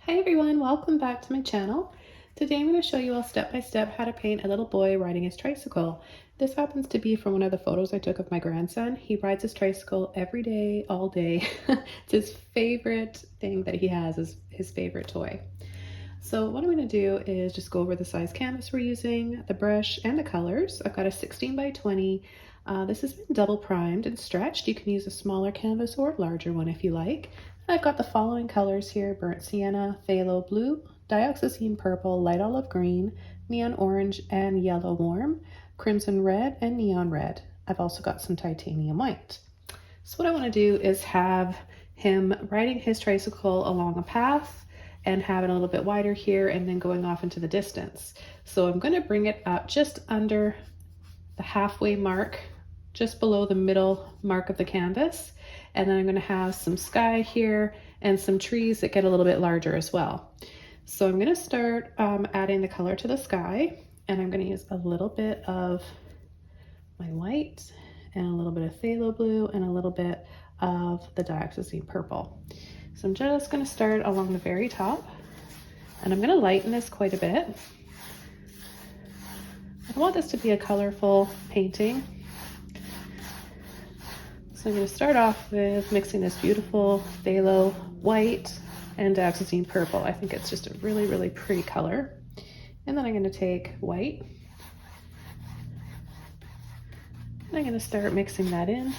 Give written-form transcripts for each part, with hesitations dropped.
Hi everyone, welcome back to my channel. Today I'm going to show you all step by step how to paint a little boy riding his tricycle. This happens to be from one of the photos I took of my grandson. He rides his tricycle every day, all day. It's his favorite thing that he has, is his favorite toy. So what I'm going to do is just go over the size canvas we're using, the brush, and the colors. I've got a 16 by 20. This has been double primed and stretched. You can use a smaller canvas or a larger one if you like. I've got the following colors here: burnt sienna, phthalo blue, dioxazine purple, light olive green, neon orange and yellow warm, crimson red, and neon red. I've also got some titanium white. So what I want to do is have him riding his tricycle along a path and have it a little bit wider here and then going off into the distance. So I'm going to bring it up just under the halfway mark, just below the middle mark of the canvas. And then I'm going to have some sky here and some trees that get a little bit larger as well. So I'm going to start adding the color to the sky, and I'm going to use a little bit of my white and a little bit of phthalo blue and a little bit of the dioxazine purple. So I'm just going to start along the very top, and I'm going to lighten this quite a bit. I want this to be a colorful painting. So I'm going to start off with mixing this beautiful phthalo white and dioxazine purple. I think it's just a really, really pretty color. And then I'm going to take white, and I'm going to start mixing that in.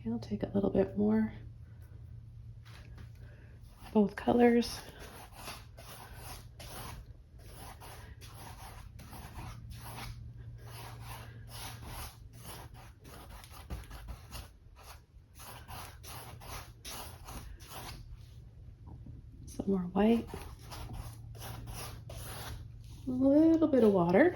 I'll take a little bit more, both colors. Some more white, a little bit of water.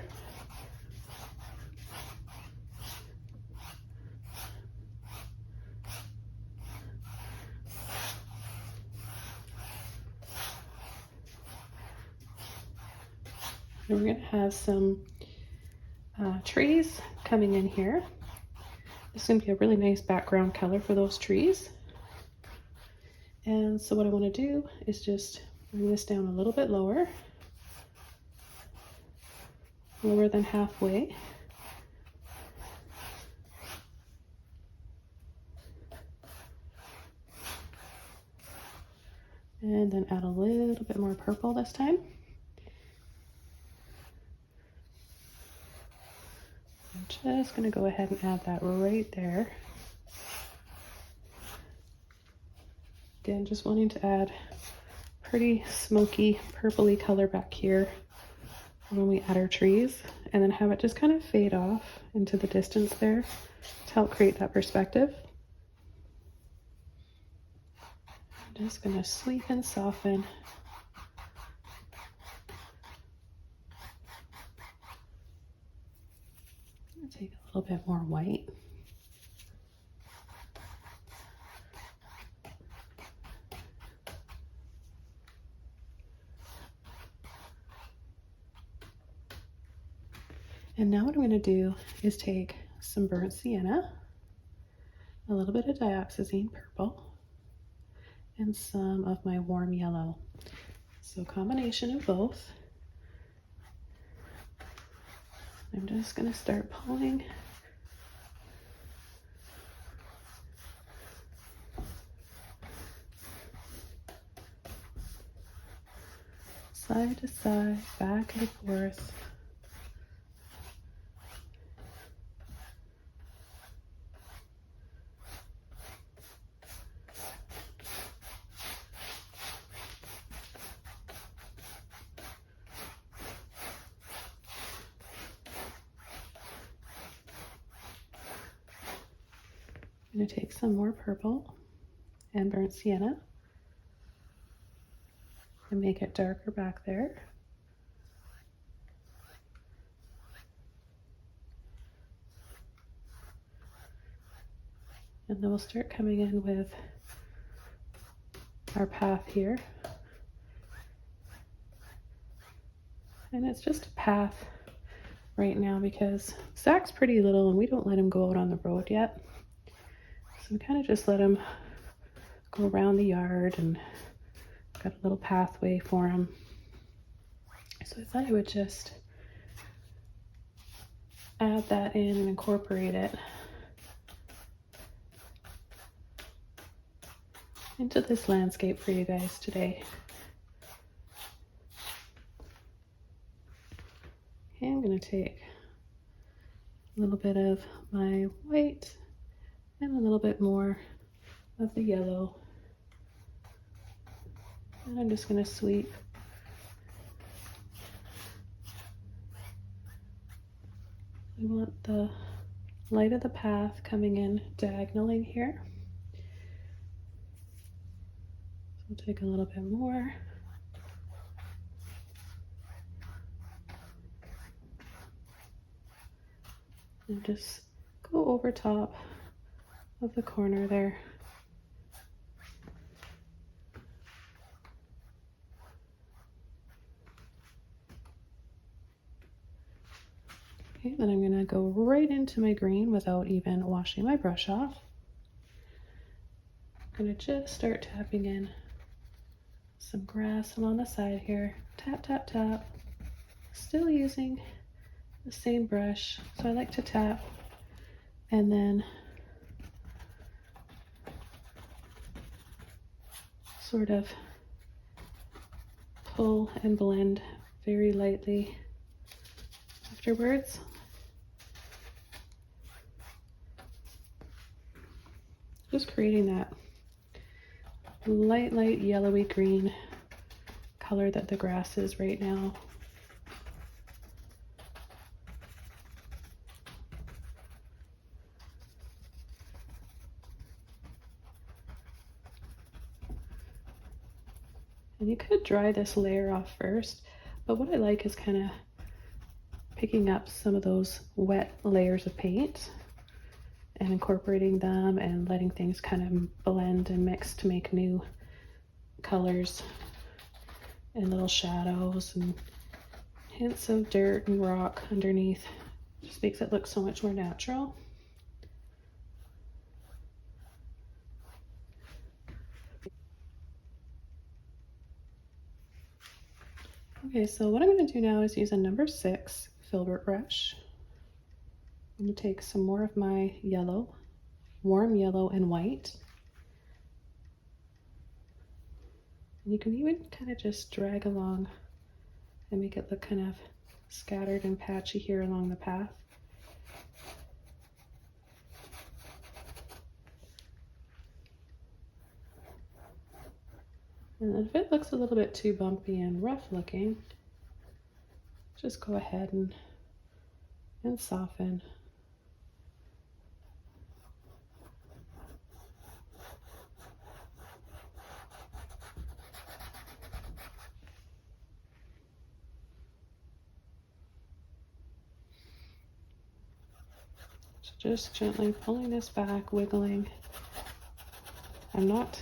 And we're going to have some trees coming in here. This is going to be a really nice background color for those trees. And so what I want to do is just bring this down a little bit lower than halfway. And then add a little bit more purple this time. I'm just going to go ahead and add that right there. Again, just wanting to add pretty smoky purpley color back here when we add our trees, and then have it just kind of fade off into the distance there to help create that perspective. I'm just going to sweep and soften. Take a little bit more white. And now what I'm going to do is take some burnt sienna, a little bit of dioxazine purple, and some of my warm yellow. So a combination of both. I'm just going to start pulling side to side, back and forth. I'm going to take some more purple and burnt sienna and make it darker back there. And then we'll start coming in with our path here. And it's just a path right now because Zach's pretty little and we don't let him go out on the road yet. So we kind of just let him go around the yard, and got a little pathway for him. So I thought I would just add that in and incorporate it into this landscape for you guys today. Okay, I'm going to take a little bit of my white and a little bit more of the yellow, and I'm just going to sweep we want the light of the path coming in diagonally here. So we'll take a little bit more. And just go over top of the corner there. Okay, then I'm gonna go right into my green without even washing my brush off. I'm gonna just start tapping in some grass along the side here. Tap, tap, tap. Still using the same brush. So I like to tap and then sort of pull and blend very lightly afterwards. Just creating that light yellowy green color that the grass is right now. And you could dry this layer off first, but what I like is kind of picking up some of those wet layers of paint and incorporating them and letting things kind of blend and mix to make new colors and little shadows and hints of dirt and rock underneath. Just makes it look so much more natural. Okay, so what I'm going to do now is use a number 6 filbert brush. I'm going to take some more of my yellow, warm yellow and white. And you can even kind of just drag along and make it look kind of scattered and patchy here along the path. And if it looks a little bit too bumpy and rough looking, just go ahead and soften. So just gently pulling this back, wiggling. I'm not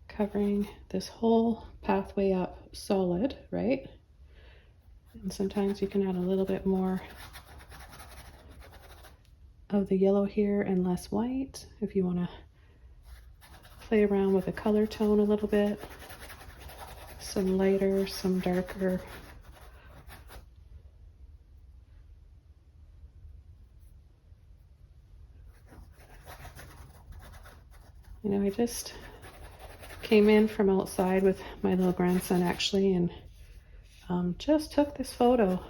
covering this whole pathway up solid, right? And sometimes you can add a little bit more of the yellow here and less white if you want to play around with the color tone a little bit. Some lighter, some darker. You know, I just came in from outside with my little grandson actually, and just took this photo.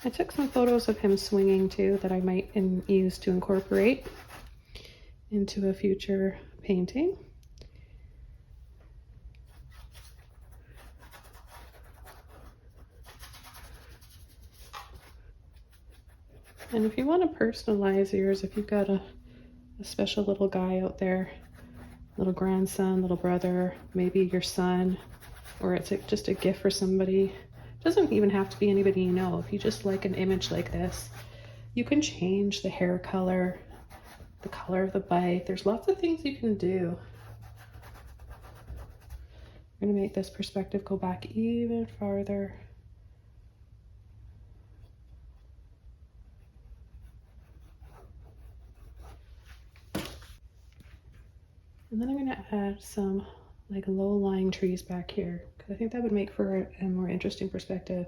I took some photos of him swinging too that I might use to incorporate into a future painting. And if you want to personalize yours, if you've got a special little guy out there, little grandson, little brother, maybe your son, or it's just a gift for somebody. It doesn't even have to be anybody you know. If you just like an image like this, you can change the hair color, the color of the bike. There's lots of things you can do. I'm going to make this perspective go back even farther And then I'm going to add some like low-lying trees back here because I think that would make for a more interesting perspective.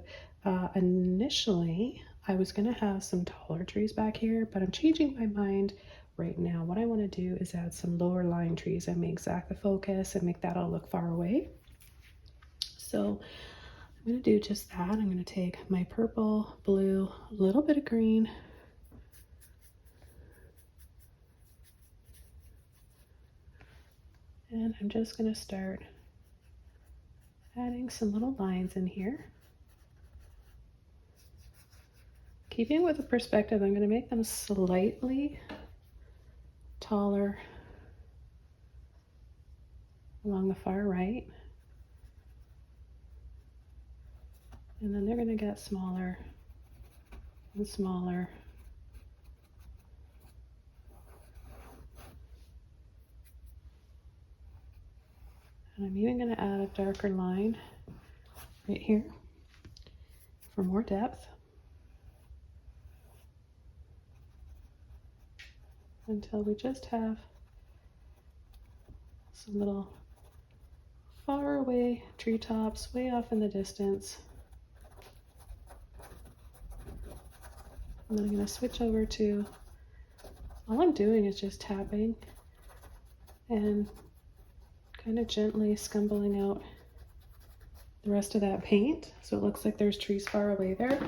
Initially, I was going to have some taller trees back here, but I'm changing my mind right now. What I want to do is add some lower-lying trees and make Zach the focus and make that all look far away. So I'm going to do just that. I'm going to take my purple, blue, a little bit of green, and I'm just going to start adding some little lines in here. Keeping with the perspective, I'm going to make them slightly taller along the far right. And then they're going to get smaller and smaller. And I'm even going to add a darker line right here for more depth. Until we just have some little far away treetops way off in the distance. And then I'm going to switch over to, all I'm doing is just tapping and kind of gently scumbling out the rest of that paint so it looks like there's trees far away there.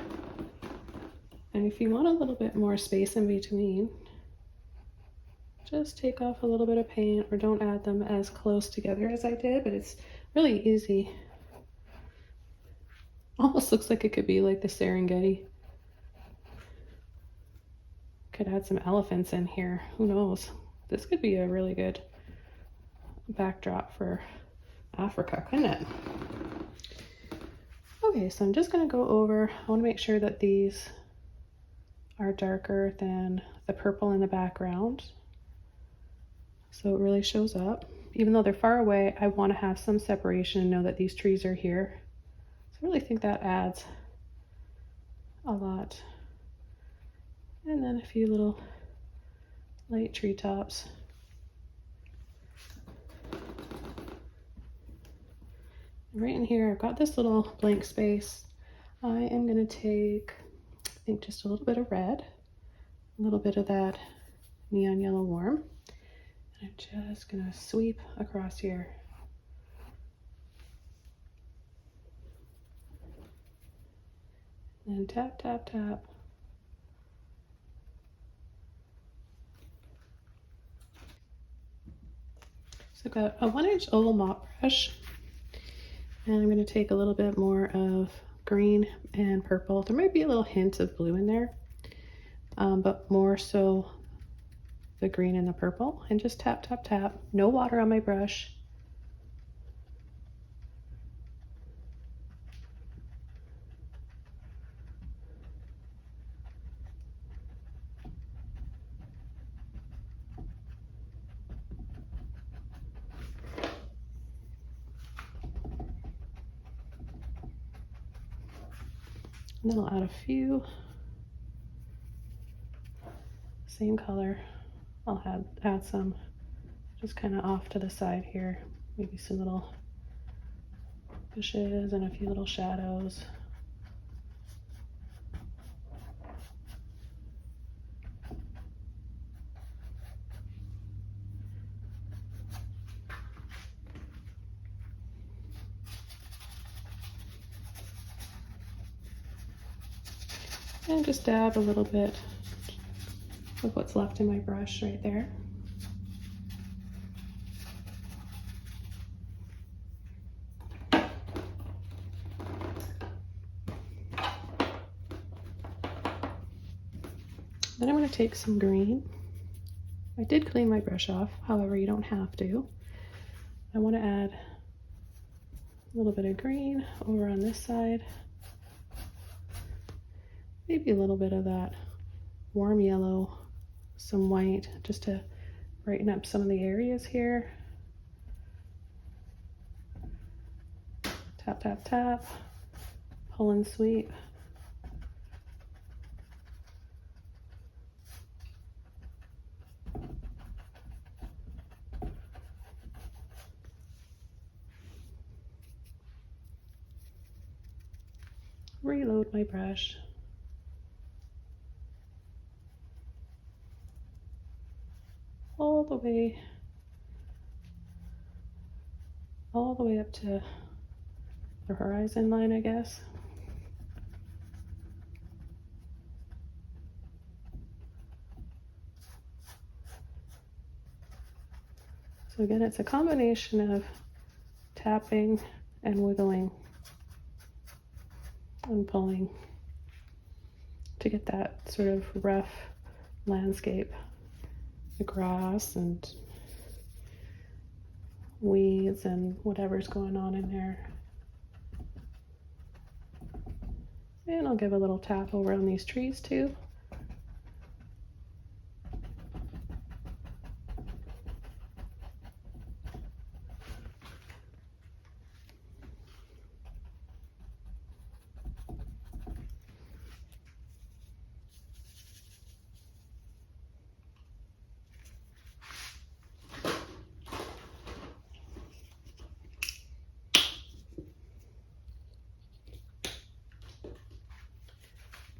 And if you want a little bit more space in between, just take off a little bit of paint or don't add them as close together as I did, but it's really easy. Almost looks like it could be like the Serengeti. Could add some elephants in here, who knows? This could be a really good backdrop for Africa, couldn't it? Okay, so I'm just going to go over, I want to make sure that these are darker than the purple in the background, so it really shows up. Even though they're far away, I want to have some separation and know that these trees are here. So I really think that adds a lot. And then a few little light treetops. Right in here, I've got this little blank space. I am going to take, I think, just a little bit of red, a little bit of that neon yellow warm. I'm just gonna sweep across here. And tap, tap, tap. So I've got a 1-inch oval mop brush, and I'm gonna take a little bit more of green and purple. There might be a little hint of blue in there, but more so the green and the purple, and just tap, tap, tap. No water on my brush. And then I'll add a few, same color. I'll add some just kind of off to the side here, maybe some little bushes and a few little shadows. And just dab a little bit of what's left in my brush right there. Then I'm going to take some green. I did clean my brush off, however, you don't have to. I want to add a little bit of green over on this side. Maybe a little bit of that warm yellow, some white, just to brighten up some of the areas here. Tap, tap, tap, pull and sweep. reload my brush. All the way up to the horizon line, I guess. So again, it's a combination of tapping and wiggling and pulling to get that sort of rough landscape, the grass and weeds and whatever's going on in there. And I'll give a little tap over on these trees too.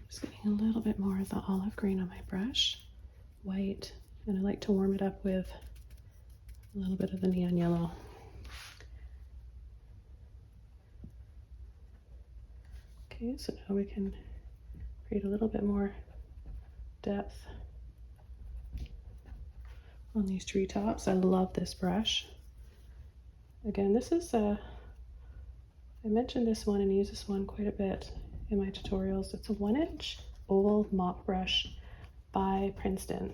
Just getting a little bit more of the olive green on my brush, white, and I like to warm it up with a little bit of the neon yellow. Okay, so now we can create a little bit more depth on these treetops. I love this brush. Again, this is I mentioned this one and use this one quite a bit in my tutorials. It's a 1-inch oval mop brush by Princeton.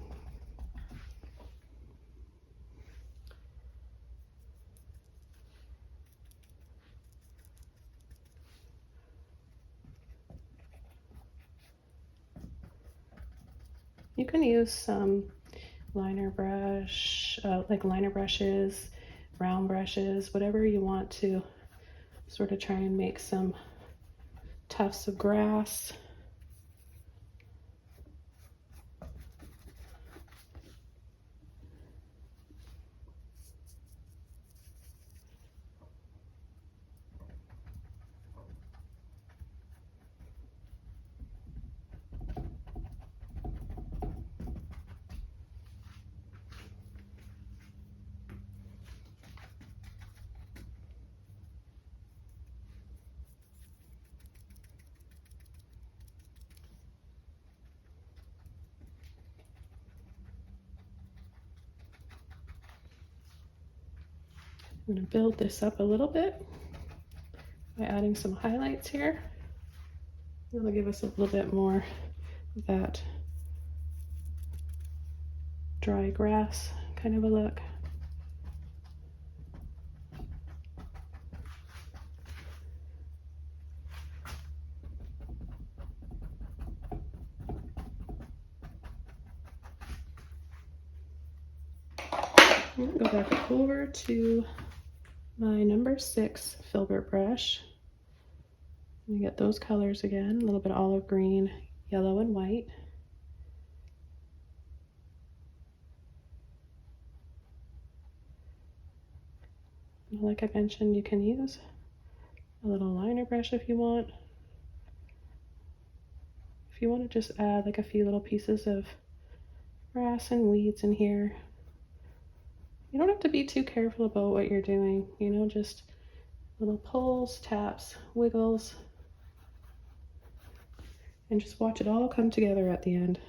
You can use some liner brush, like liner brushes, round brushes, whatever you want to sort of try and make some tufts of grass. I'm going to build this up a little bit by adding some highlights here. That'll give us a little bit more of that dry grass kind of a look. I'm going to go back over to my number 6 filbert brush. You get those colors again, a little bit of olive green, yellow, and white. Like I mentioned, you can use a little liner brush if you want. If you want to just add like a few little pieces of grass and weeds in here, you don't have to be too careful about what you're doing, you know, just little pulls, taps, wiggles, and just watch it all come together at the end.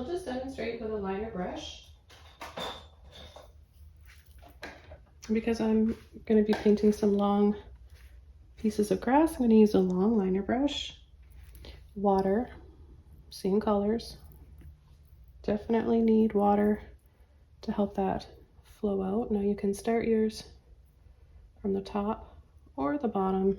I'll just demonstrate with a liner brush. Because I'm going to be painting some long pieces of grass, I'm going to use a long liner brush. Water, same colors. Definitely need water to help that flow out. Now you can start yours from the top or the bottom.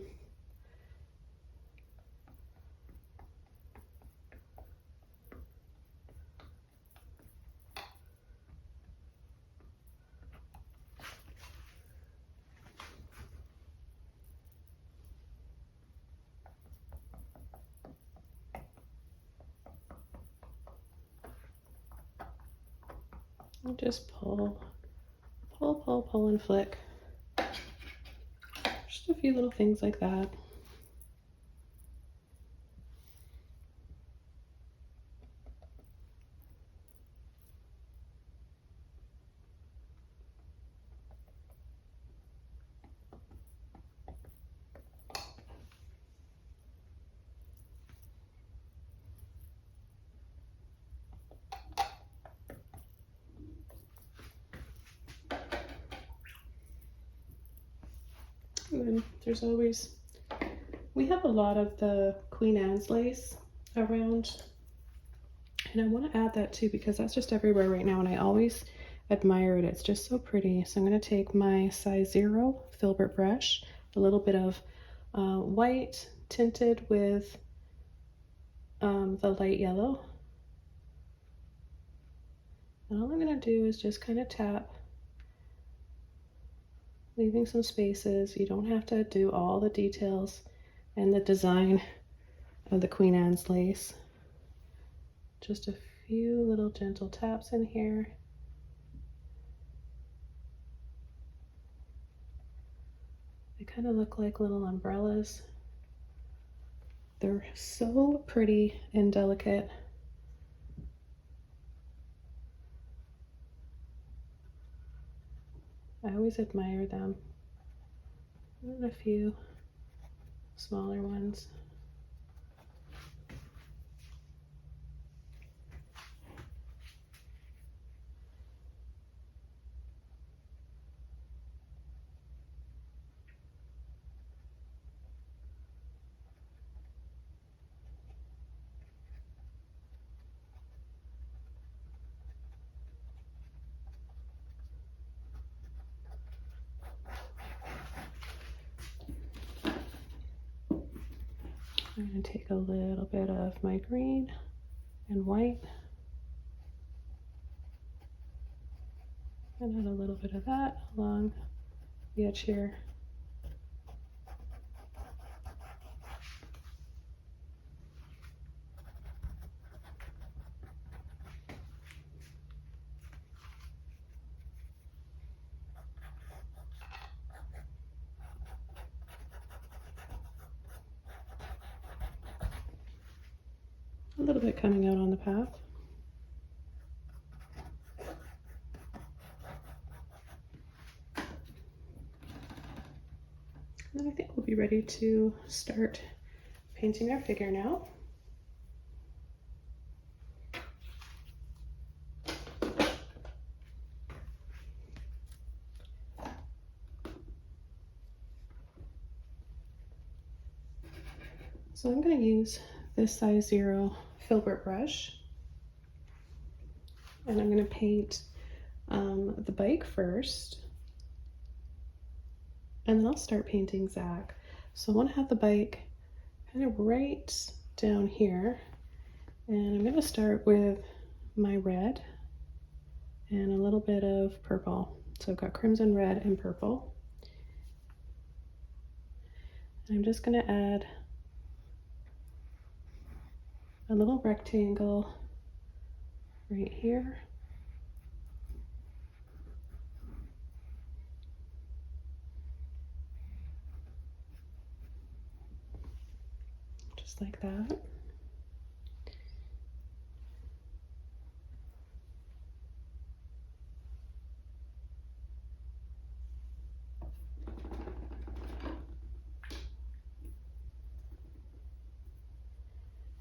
And just pull, pull, pull, pull, and flick. Just a few little things like that. And then there's always, we have a lot of the Queen Anne's lace around, and I want to add that too because that's just everywhere right now and I always admire it. It's just so pretty. So I'm going to take my size 0 filbert brush, a little bit of white tinted with the light yellow, and all I'm going to do is just kind of tap, leaving some spaces. You don't have to do all the details and the design of the Queen Anne's lace. Just a few little gentle taps in here. They kind of look like little umbrellas. They're so pretty and delicate. I always admire them. And a few smaller ones. I'm going to take a little bit of my green and white and add a little bit of that along the edge here. A little bit coming out on the path. And then I think we'll be ready to start painting our figure now. So I'm going to use this size 0 filbert brush, and I'm going to paint the bike first, and then I'll start painting Zach. So I want to have the bike kind of right down here, and I'm going to start with my red and a little bit of purple. So I've got crimson, red, and purple. And I'm just going to add a little rectangle right here. Just like that.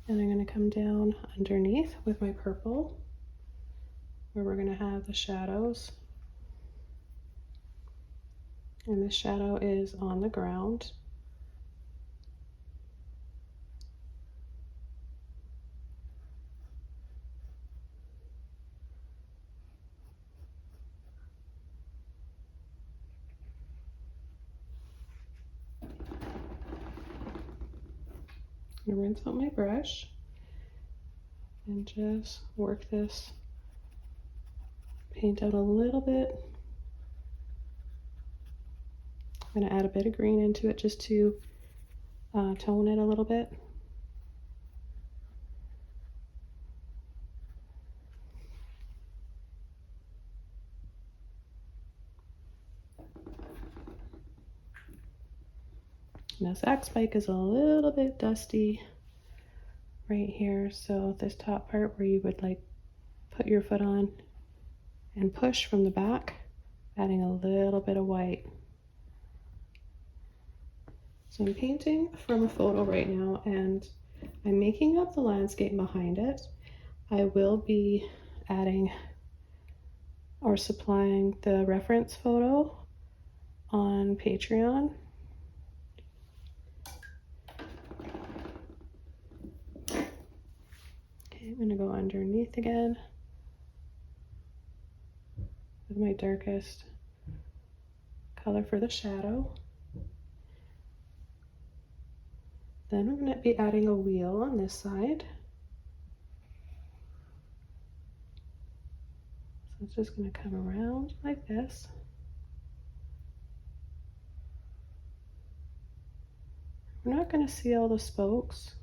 And I'm going to come down underneath with my purple. where we're going to have the shadows. And this shadow is on the ground. I'm going to rinse out my brush and just work this paint out a little bit. I'm going to add a bit of green into it just to tone it a little bit. Now this spike is a little bit dusty right here, so this top part where you would like put your foot on and push from the back, adding a little bit of white. So I'm painting from a photo right now and I'm making up the landscape behind it. I will be adding or supplying the reference photo on Patreon. Okay, I'm gonna go underneath again with my darkest color for the shadow. Then we're going to be adding a wheel on this side. So it's just going to come around like this. We're not going to see all the spokes,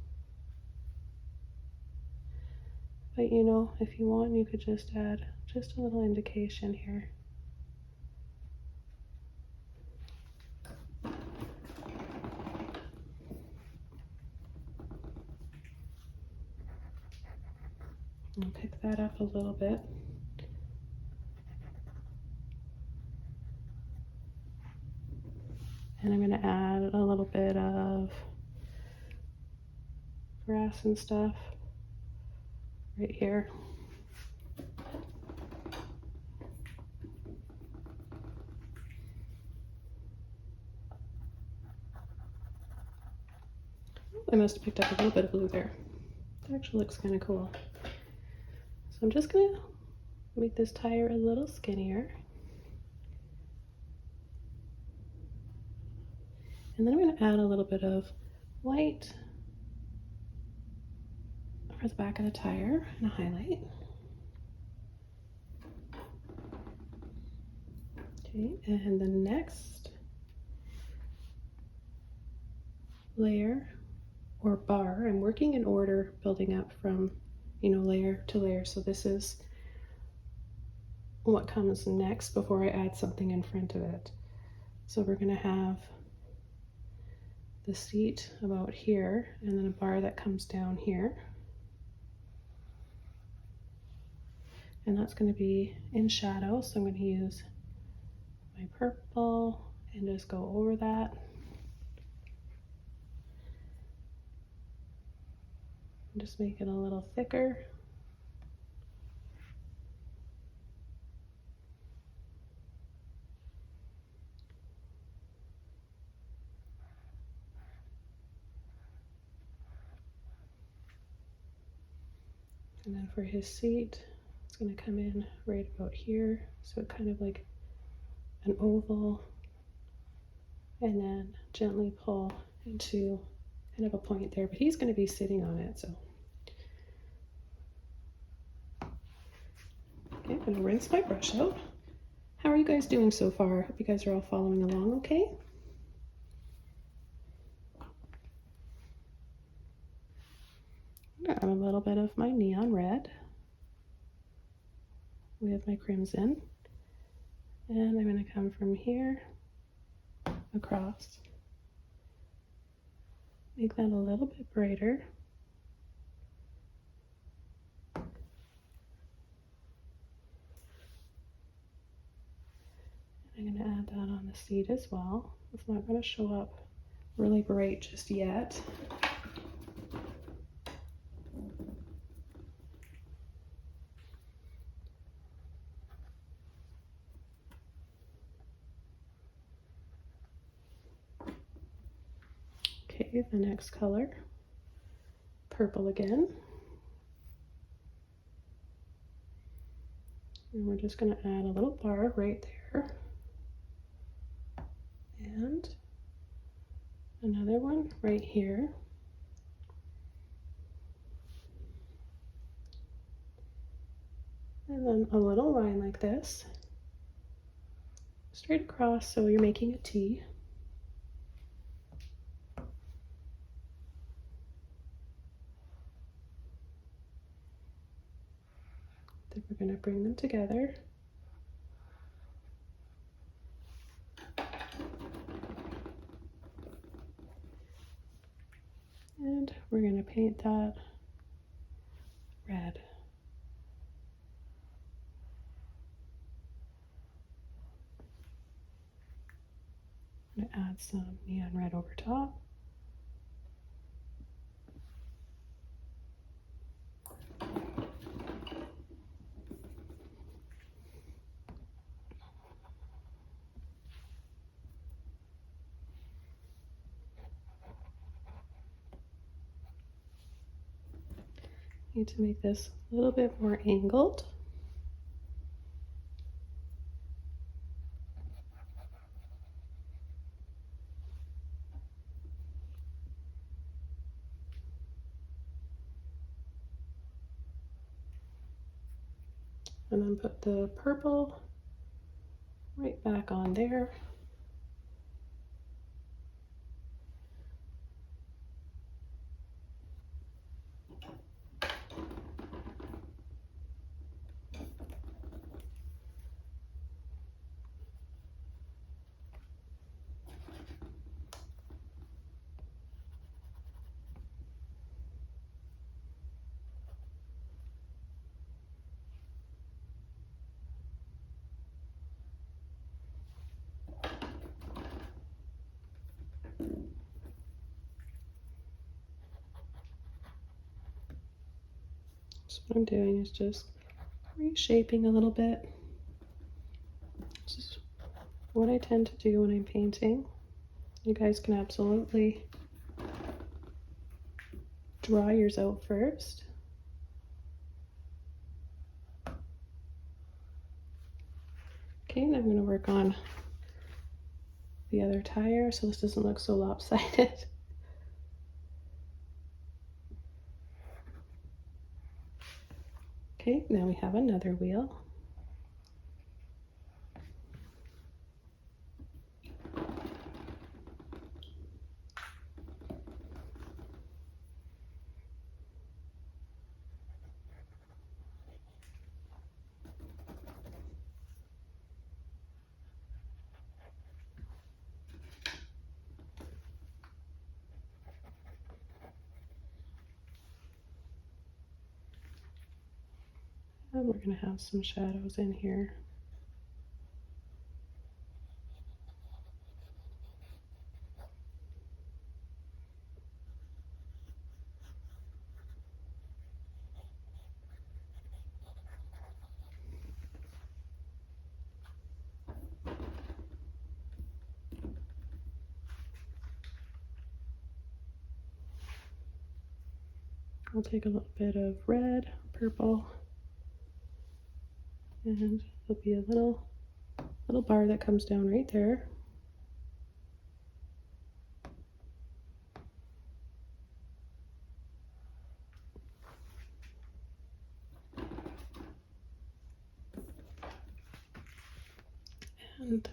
but you know, if you want, you could just add just a little indication here. I'll pick that up a little bit. And I'm going to add a little bit of grass and stuff right here. I must have picked up a little bit of blue there. It actually looks kind of cool. So I'm just going to make this tire a little skinnier. And then I'm going to add a little bit of white for the back of the tire and a highlight. Okay, and the next layer or bar, I'm working in order, building up from, you know, layer to layer. So this is what comes next before I add something in front of it. So we're going to have the seat about here and then a bar that comes down here. And that's going to be in shadow, so I'm going to use my purple and just go over that. And just make it a little thicker. And then for his seat, it's going to come in right about here, so it kind of like an oval, and then gently pull into kind of a point there, but he's going to be sitting on it. So okay, I'm going to rinse my brush out. How are you guys doing so far? Hope you guys are all following along okay. Add a little bit of my neon red with my crimson, and I'm going to come from here across, make that a little bit brighter. I'm going to add that on the seat as well. It's not going to show up really bright just yet. Okay, the next color, purple again. And we're just going to add a little bar right there. And another one right here. And then a little line like this, straight across, so you're making a T. Then we're going to bring them together. And we're going to paint that red. I'm going to add some neon red over top. Need to make this a little bit more angled. And then put the purple right back on there. So what I'm doing is just reshaping a little bit. This is what I tend to do when I'm painting. You guys can absolutely draw yours out first. Okay, now I'm going to work on the other tire so this doesn't look so lopsided. Okay, now we have another wheel. And we're going to have some shadows in here. I'll take a little bit of red, purple, and there'll be a little bar that comes down right there. And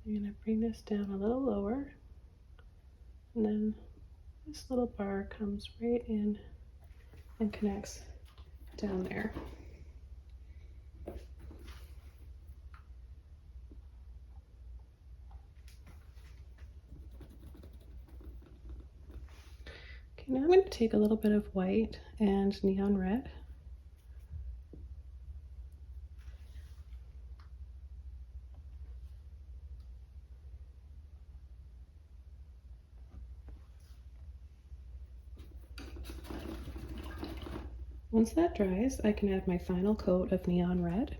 I'm going to bring this down a little lower, and then this little bar comes right in and connects down there. Okay, now I'm going to take a little bit of white and neon red. Once that dries, I can add my final coat of neon red.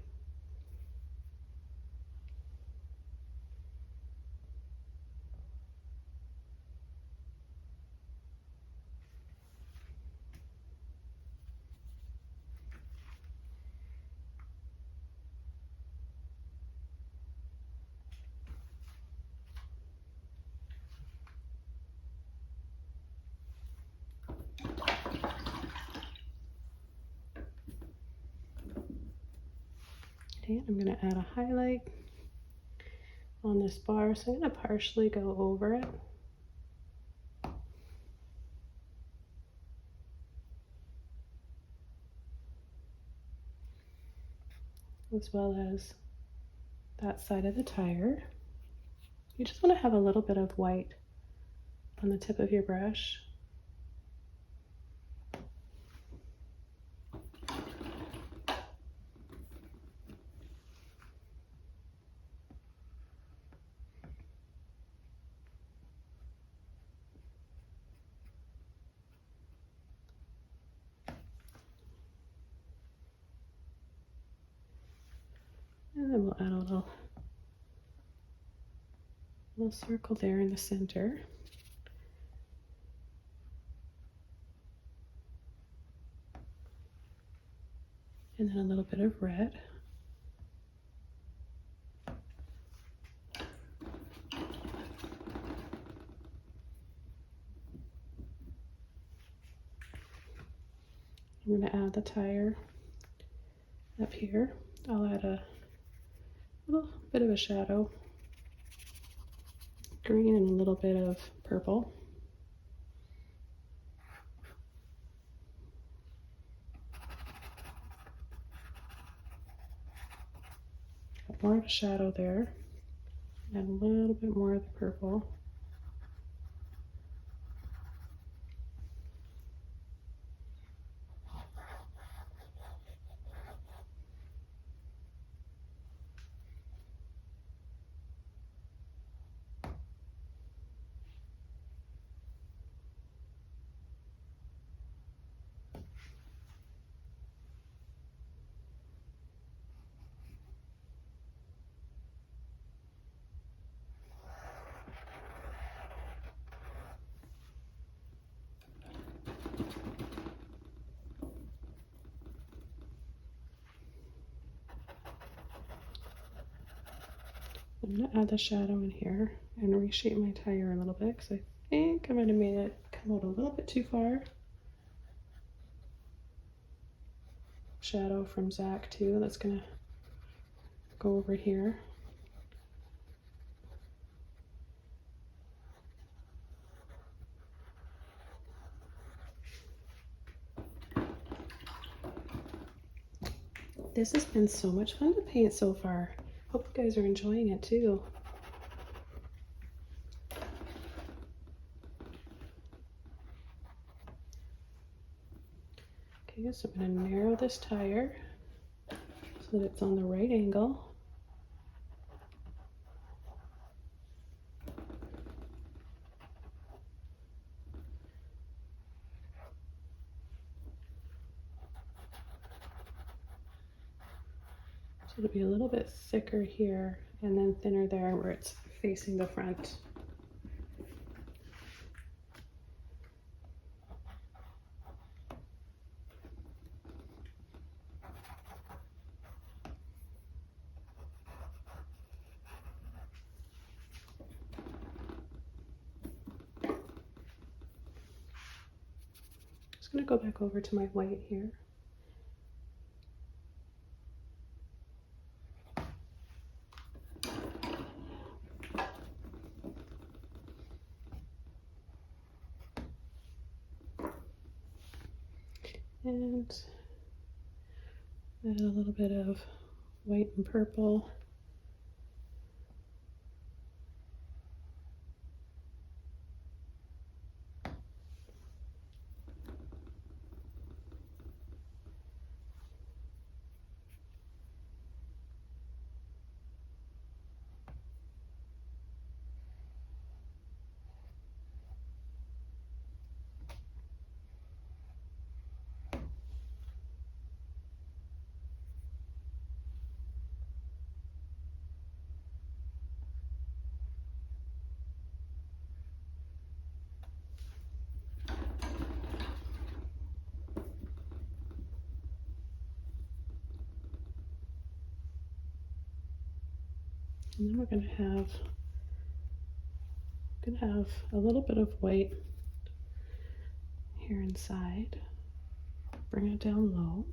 Okay, I'm going to add a highlight on this bar, so I'm going to partially go over it. As well as that side of the tire. You just want to have a little bit of white on the tip of your brush. And then we'll add a little circle there in the center. And then a little bit of red. I'm going to add the tire up here. I'll add a little bit of a shadow, green and a little bit of purple. More of a shadow there, and a little bit more of the purple. I'm going to add the shadow in here and reshape my tire a little bit because I think I might have made it come out a little bit too far. Shadow from Zach too, that's going to go over here. This has been so much fun to paint so far. Hope you guys are enjoying it too. Okay, so I'm going to narrow this tire so that it's on the right angle. So it'll be a little bit thicker here and then thinner there where it's facing the front. Just going to go back over to my white here. And add a little bit of white and purple. And then we're going to have a little bit of white here inside. Bring it down low.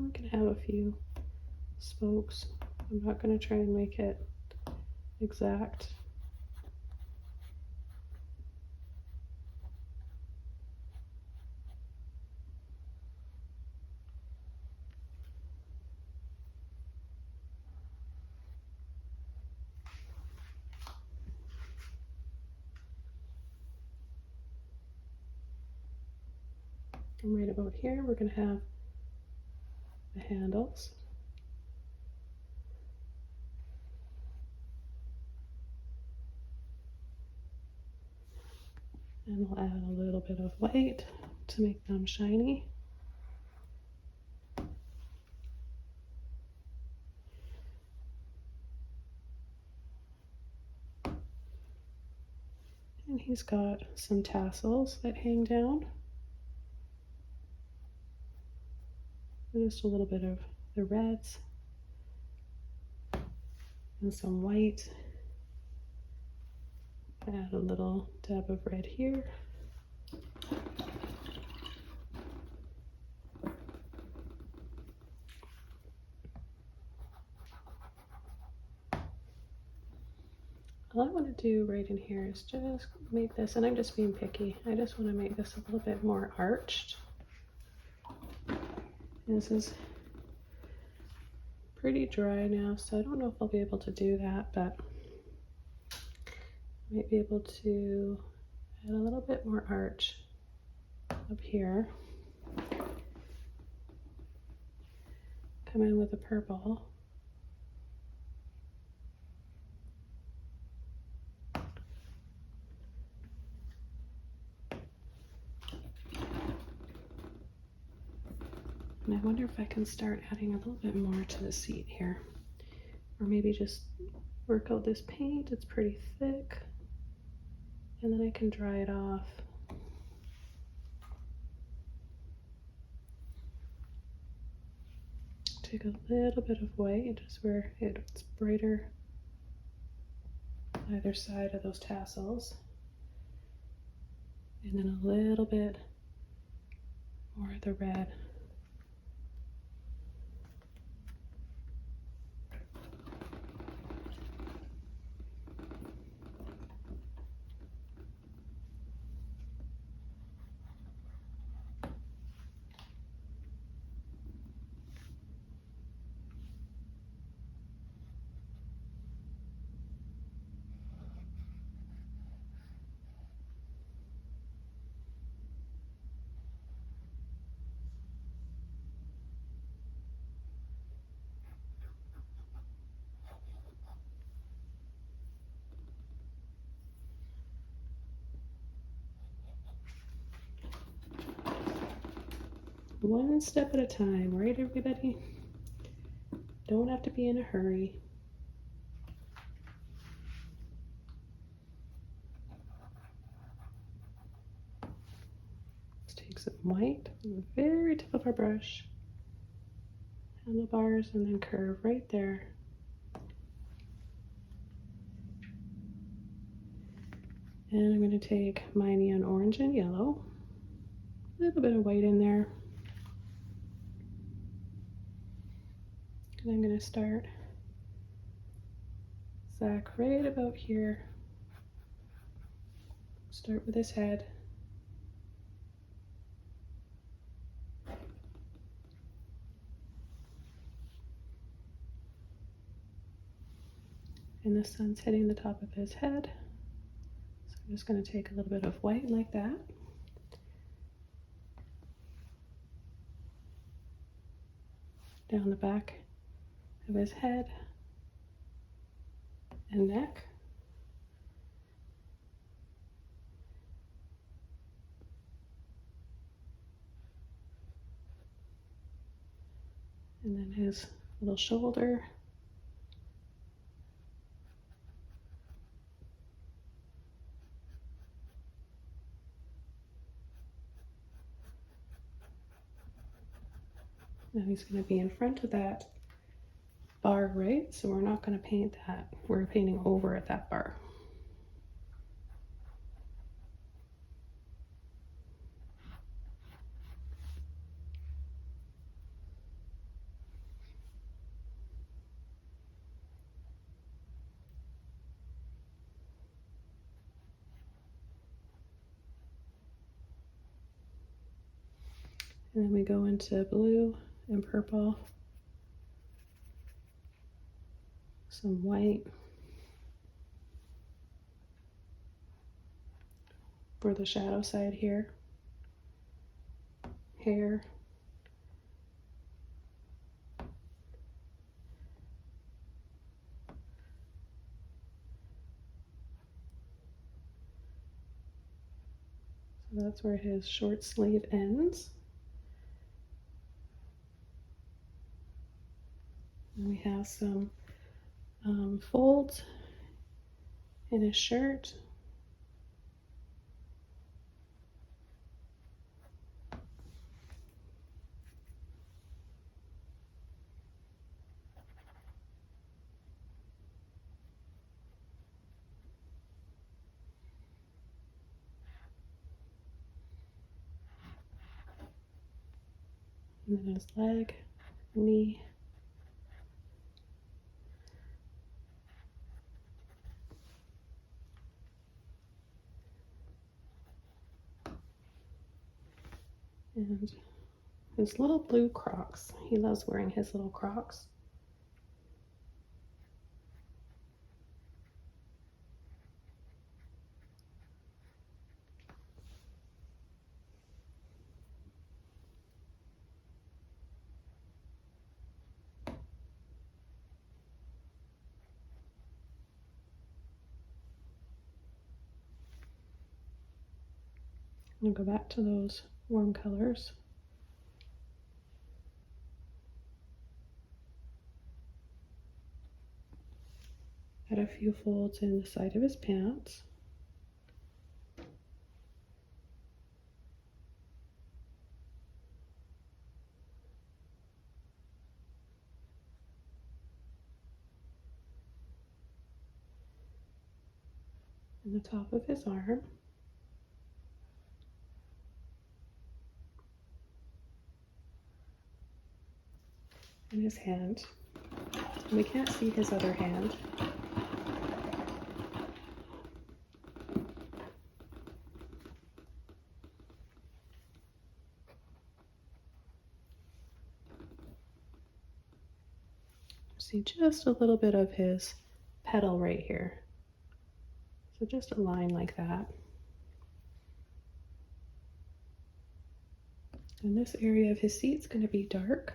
we can have a few spokes. I'm not going to try and make it exact. And right about here, we're going to have the handles. And we'll add a little bit of white to make them shiny. And he's got some tassels that hang down. Just a little bit of the reds and some white. Add a little dab of red here. All I want to do right in here is just make this, and I'm just being picky, I just want to make this a little bit more arched. This is pretty dry now, so I don't know if I'll be able to do that, but I might be able to add a little bit more arch up here. Come in with the purple. And I wonder if I can start adding a little bit more to the seat here. Or maybe just work out this paint, it's pretty thick. And then I can dry it off. Take a little bit of white, just where it's brighter either side of those tassels. And then a little bit more of the red. One step at a time, right, everybody? Don't have to be in a hurry. Let's take some white on the very tip of our brush, handlebars, and then curve right there. And I'm going to take my neon orange and yellow, a little bit of white in there. And I'm going to start Zach right about here. Start with his head. And the sun's hitting the top of his head. So I'm just going to take a little bit of white like that. Down the back of his head and neck. And then his little shoulder. Now he's going to be in front of that bar, right? So we're not going to paint that. We're painting over at that bar. And then we go into blue and purple, some white for the shadow side here, hair, so that's where his short sleeve ends. And we have some folds in his shirt. And then his leg, knee. And his little blue Crocs. He loves wearing his little Crocs. I'll go back to those warm colors. Add a few folds in the side of his pants. And the top of his arm. And his hand. We can't see his other hand. See just a little bit of his petal right here. So just a line like that. And this area of his seat's going to be dark.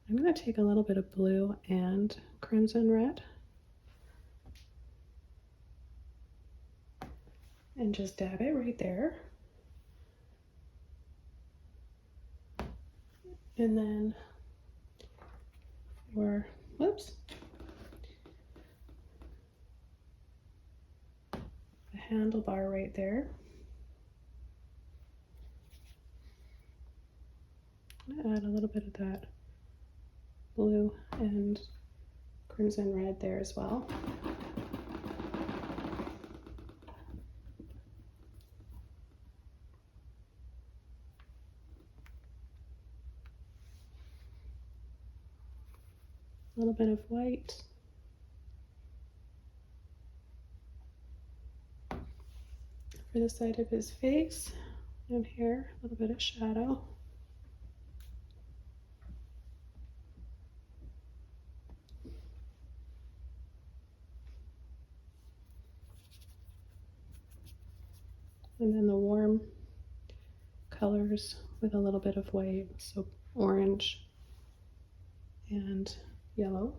I'm going to take a little bit of blue and crimson red and just dab it right there. And then for, whoops, the handlebar right there. I'm going to add a little bit of that blue and crimson red there as well. A little bit of white. For the side of his face and hair, a little bit of shadow. And then the warm colors with a little bit of white, so orange and yellow.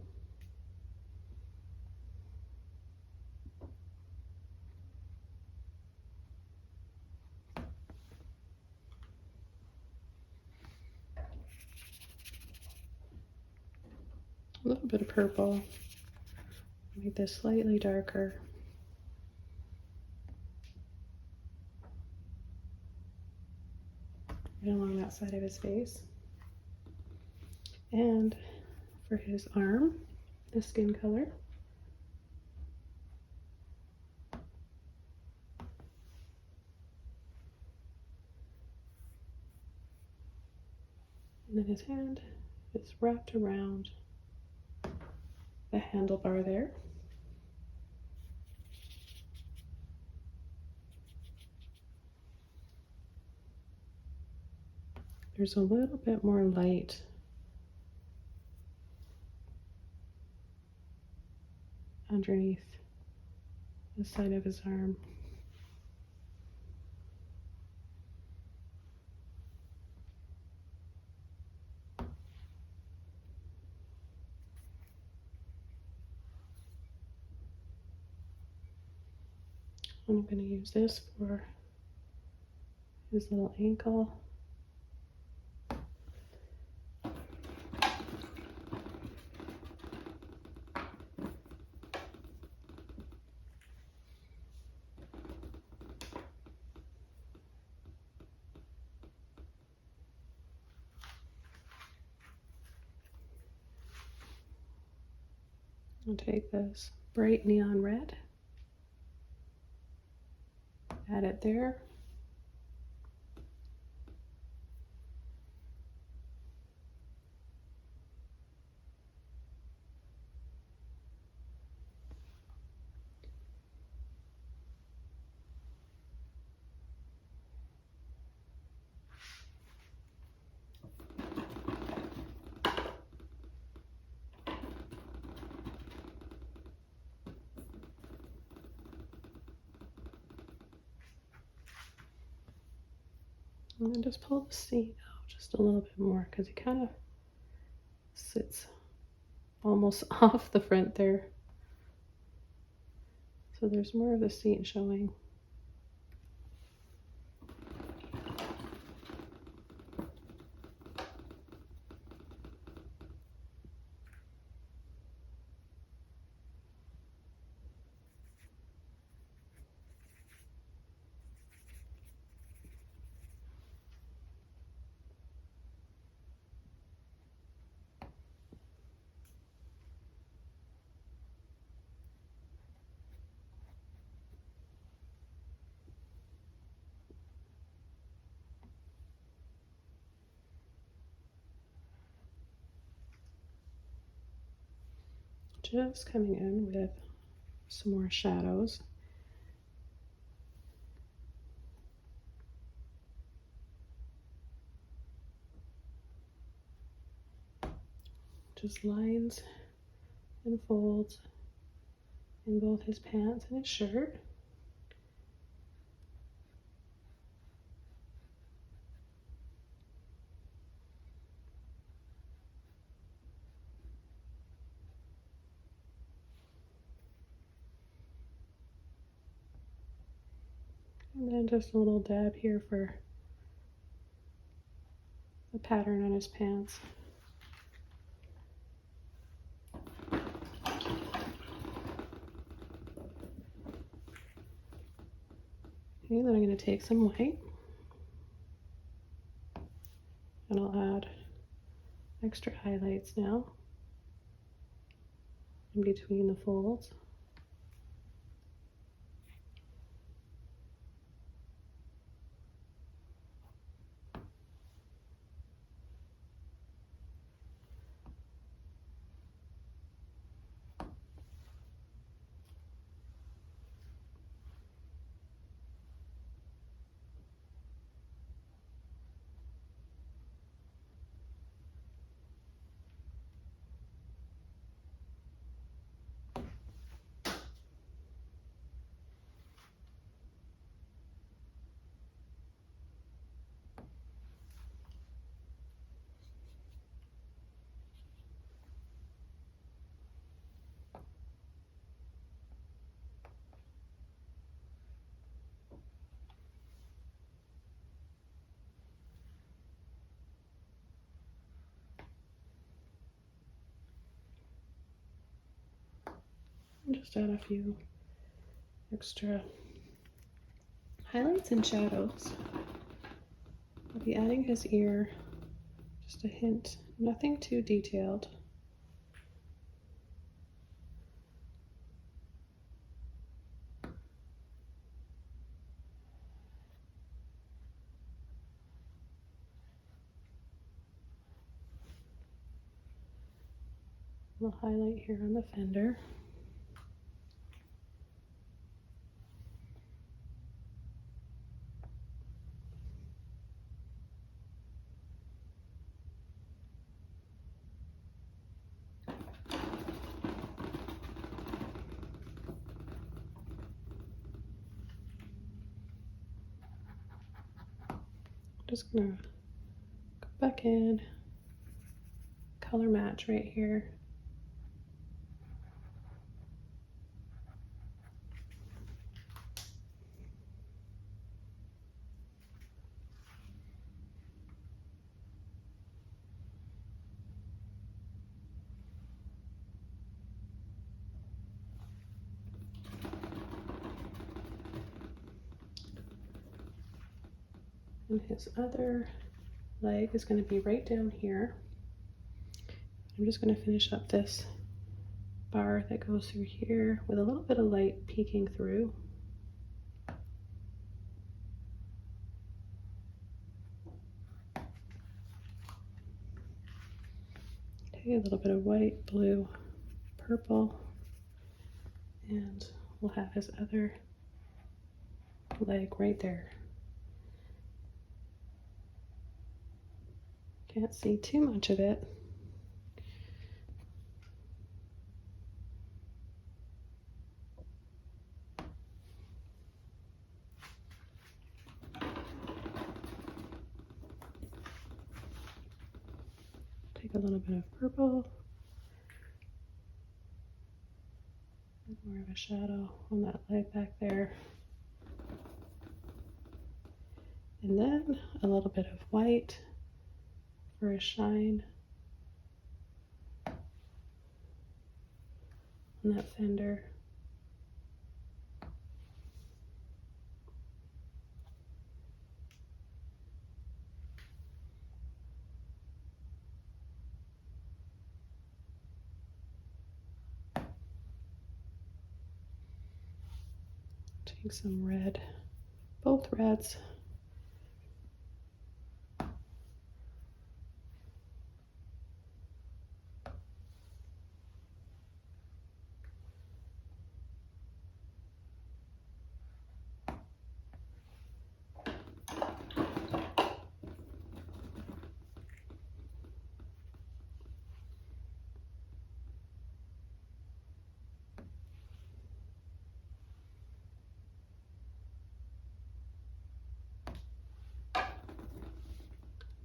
A little bit of purple, make this slightly darker. Right along that side of his face. And for his arm, the skin color. And then his hand is wrapped around the handlebar there. There's a little bit more light underneath the side of his arm. I'm going to use this for his little ankle. I'll take this bright neon red, add it there. And then just pull the seat out just a little bit more because he kind of sits almost off the front there. So there's more of the seat showing. Just coming in with some more shadows. Just lines and folds in both his pants and his shirt. And then just a little dab here for the pattern on his pants. Okay, then I'm going to take some white and I'll add extra highlights now in between the folds. Just add a few extra highlights and shadows. I'll be adding his ear, just a hint, nothing too detailed. A little highlight here on the fender. just gonna go back in, color match right here. And his other leg is going to be right down here. I'm just going to finish up this bar that goes through here with a little bit of light peeking through. Okay, a little bit of white, blue, purple, and we'll have his other leg right there. Can't see too much of it. Take a little bit of purple, more of a shadow on that leg back there. And then a little bit of white for a shine on that fender. Take some red, both reds.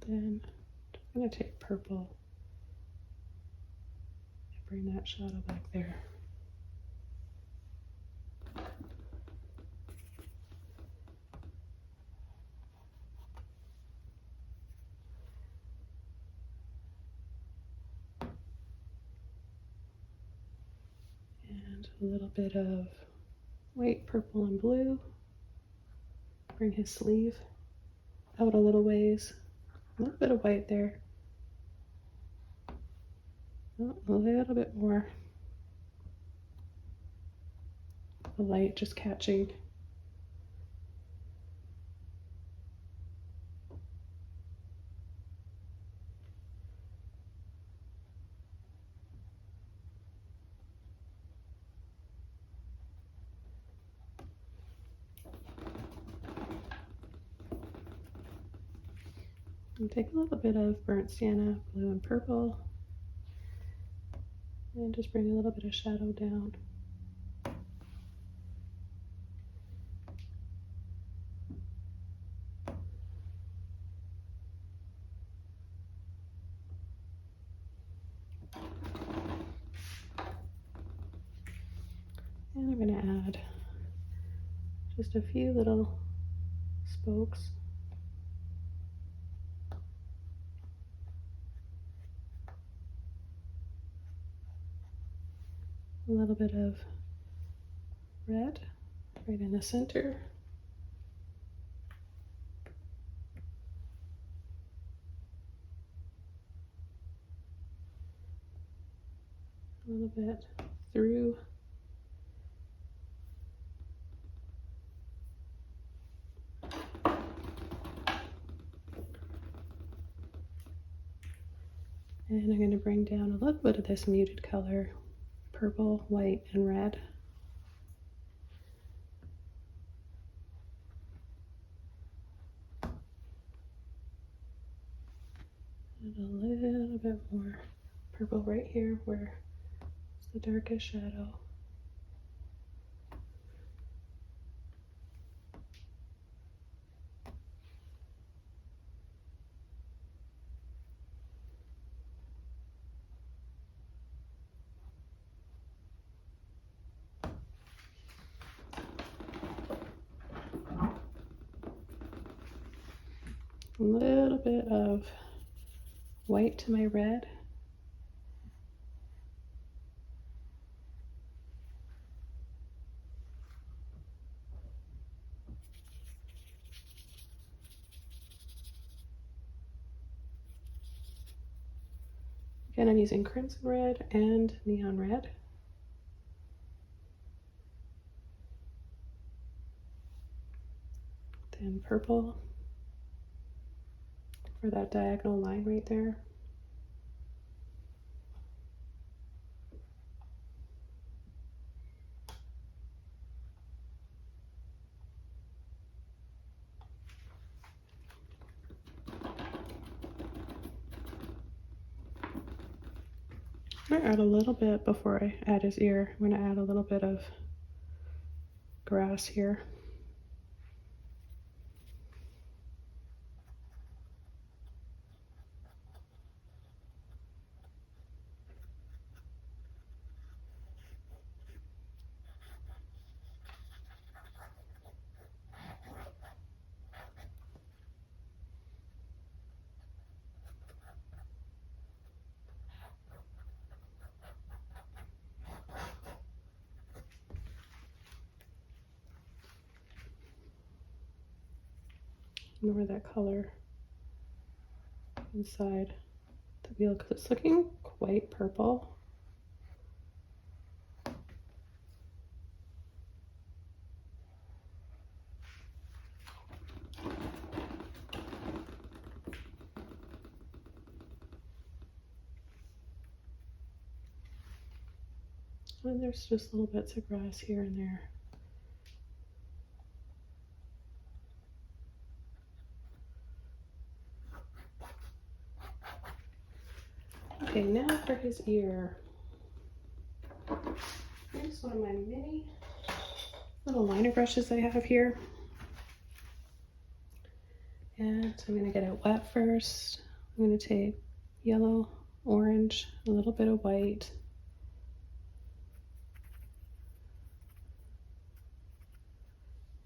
Then I'm going to take purple and bring that shadow back there. And a little bit of white, purple, and blue. Bring his sleeve out a little ways. A little bit of white there. Oh, a little bit more. The light just catching. And take a little bit of burnt sienna, blue and purple, and just bring a little bit of shadow down. And I'm going to add just a few little spokes. A little bit of red right in the center. A little bit through. And I'm going to bring down a little bit of this muted color, purple, white, and red. And a little bit more purple right here where it's the darkest shadow. A little bit of white to my red. Again, I'm using crimson red and neon red. Then purple for that diagonal line right there. I'm gonna add a little bit before I add his ear. I'm gonna add a little bit of grass here. More of that color inside the wheel because it's looking quite purple. And there's just little bits of grass here and there. Okay, now for his ear. Here's one of my mini little liner brushes I have here. And I'm going to get it wet first. I'm going to take yellow, orange, a little bit of white.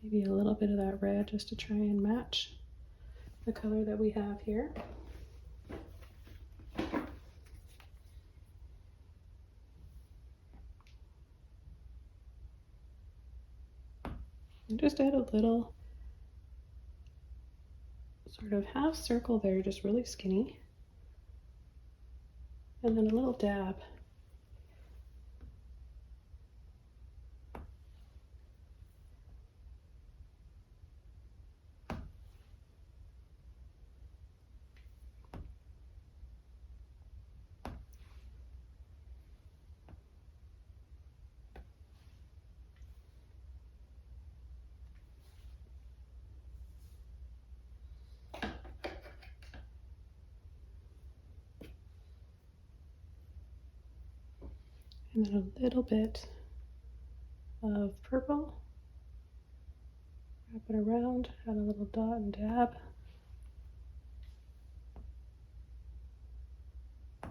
Maybe a little bit of that red just to try and match the color that we have here. And just add a little sort of half circle there, just really skinny. And then a little dab. And then a little bit of purple. Wrap it around, add a little dot and dab. A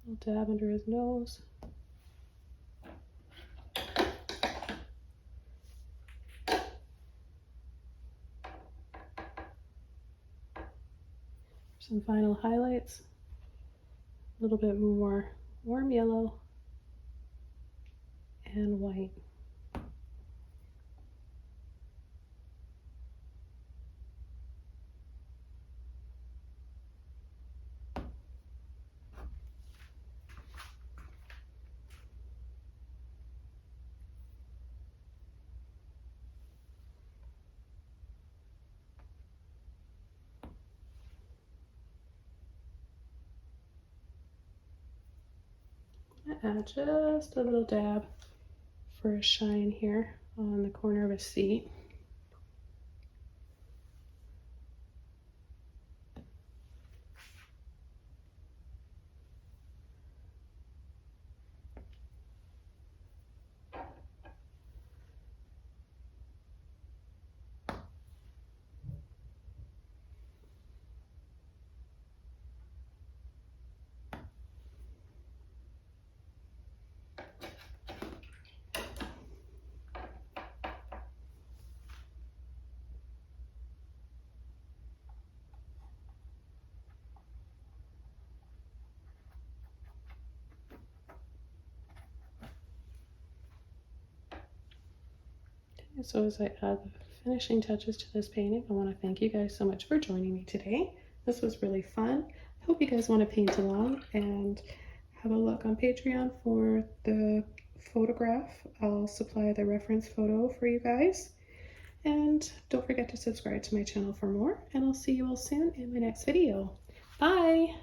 little dab under his nose. Some final highlights. A little bit more warm yellow and white. Add just a little dab for a shine here on the corner of his seat. So as I add the finishing touches to this painting, I want to thank you guys so much for joining me today. This was really fun. I hope you guys want to paint along and have a look on Patreon for the photograph. I'll supply the reference photo for you guys. And don't forget to subscribe to my channel for more, and I'll see you all soon in my next video. Bye!